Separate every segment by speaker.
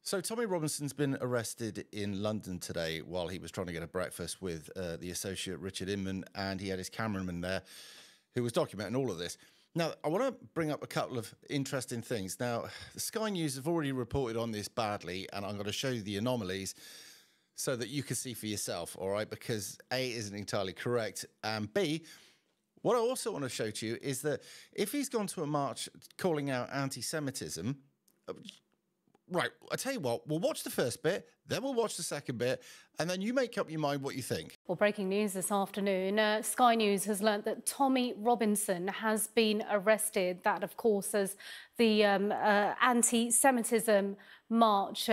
Speaker 1: So Tommy Robinson's been arrested in London today while he was trying to get a breakfast with the associate Richard Inman, and he had his cameraman there who was documenting all of this. Now, I want to bring up a couple of interesting things. Now, the Sky News have already reported on this badly, and I'm going to show you the anomalies so that you can see for yourself, all right? Because A, isn't entirely correct, and B, what I also want to show to you is that if he's gone to a march calling out anti-Semitism, right, I tell you what, we'll watch the first bit, then we'll watch the second bit, and then you make up your mind what you think.
Speaker 2: Well, breaking news this afternoon, Sky News has learnt that Tommy Robinson has been arrested. That, of course, as the anti-Semitism march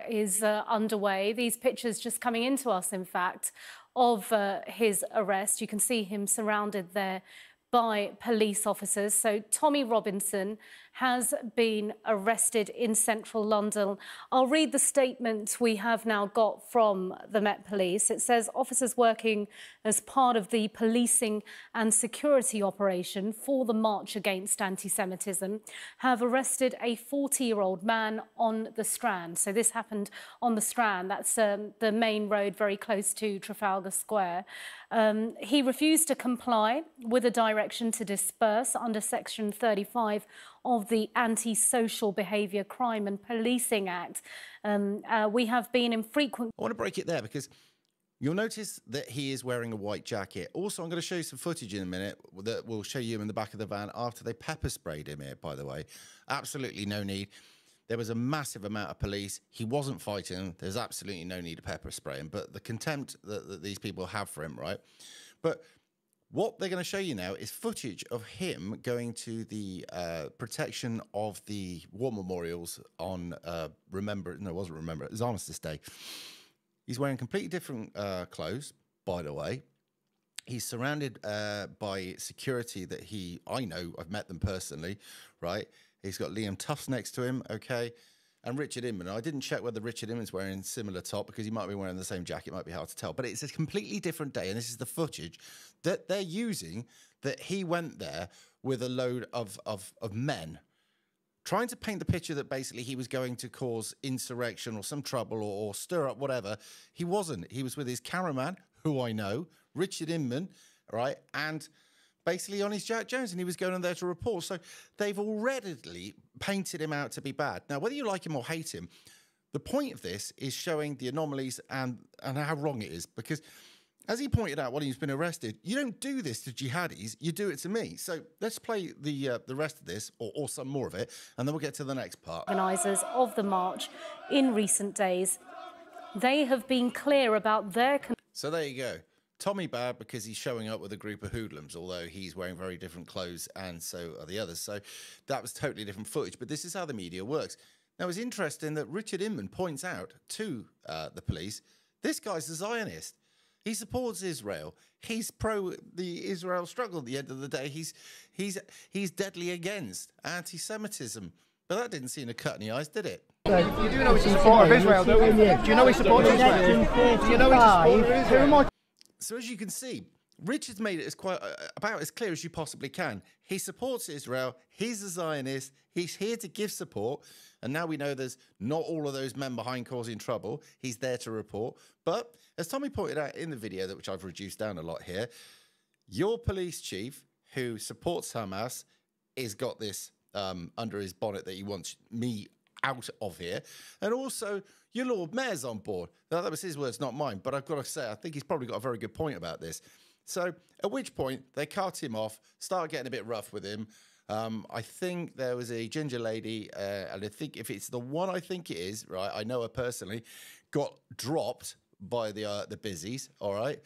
Speaker 2: is underway. These pictures just coming into us, in fact, of his arrest. You can see him surrounded there by police officers. So Tommy Robinson has been arrested in central London. I'll read the statement we have now got from the Met Police. It says officers working as part of the policing and security operation for the March Against Anti-Semitism have arrested a 40-year-old man on the Strand. So this happened on the Strand. That's the main road very close to Trafalgar Square. He refused to comply with a direction to disperse under Section 35 of the Anti-Social Behaviour Crime and Policing Act. We have been in frequent...
Speaker 1: I want to break it there because you'll notice that he is wearing a white jacket. Also, I'm going to show you some footage in a minute that will show you him in the back of the van after they pepper sprayed him here, by the way. Absolutely no need. There was a massive amount of police. He wasn't fighting. There's absolutely no need to pepper spray him. But the contempt that these people have for him, right? But what they're going to show you now is footage of him going to the protection of the war memorials on it was Armistice Day. He's wearing completely different clothes, by the way. He's surrounded by security that I know, I've met them personally, right? He's got Liam Tufts next to him, okay? And Richard Inman. I didn't check whether Richard Inman's wearing a similar top because he might be wearing the same jacket. It might be hard to tell. But it's a completely different day, and this is the footage that they're using, that he went there with a load of men, trying to paint the picture that basically he was going to cause insurrection or some trouble or stir up whatever. He wasn't. He was with his cameraman, who I know, Richard Inman, right, and basically on his Jack Jones, and he was going on there to report. So they've already painted him out to be bad. Now, whether you like him or hate him, the point of this is showing the anomalies and how wrong it is. Because as he pointed out when he's been arrested, you don't do this to jihadis, you do it to me. So let's play the rest of this, or some more of it, and then we'll get to the next part.
Speaker 2: Organisers of the march in recent days, they have been clear about their...
Speaker 1: So there you go. Tommy bad because he's showing up with a group of hoodlums, although he's wearing very different clothes and so are the others. So that was totally different footage, but this is how the media works. Now, it's interesting that Richard Inman points out to the police, this guy's a Zionist. He supports Israel. He's pro the Israel struggle. At the end of the day, he's deadly against anti-Semitism. But that didn't seem to cut any eyes, did it?
Speaker 3: You do know he's a supporter of Israel, don't you? Do you know he supports Israel? Do you know he's a supporter of Israel?
Speaker 1: So as you can see, Richard's made it about as clear as you possibly can. He supports Israel. He's a Zionist. He's here to give support. And now we know there's not all of those men behind causing trouble. He's there to report. But as Tommy pointed out in the video, which I've reduced down a lot here, your police chief who supports Hamas has got this under his bonnet that he wants me out of here. And also, your Lord Mayor's on board. Now, that was his words, not mine, but I've got to say, I think he's probably got a very good point about this. So, at which point, they cut him off, start getting a bit rough with him. I think there was a ginger lady, and I think if it's the one I think it is, right, I know her personally, got dropped by the busies, all right?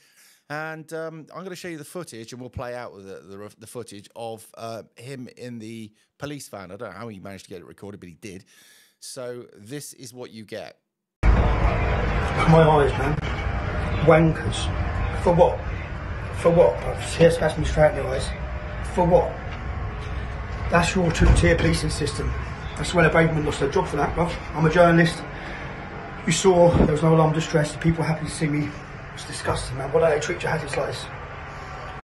Speaker 1: And I'm going to show you the footage, and we'll play out with the footage of him in the police van. I don't know how he managed to get it recorded, but he did. So this is what you get.
Speaker 3: My eyes, man. Wankers. For what? For what, bruv? CS gas me straight in the eyes. For what? That's your two-tier policing system. That's when a Braverman lost their job for that, bruv. I'm a journalist. You saw there was no alarm distress. The people were happy to see me. It's disgusting, man. Why don't they treat jihadis like this?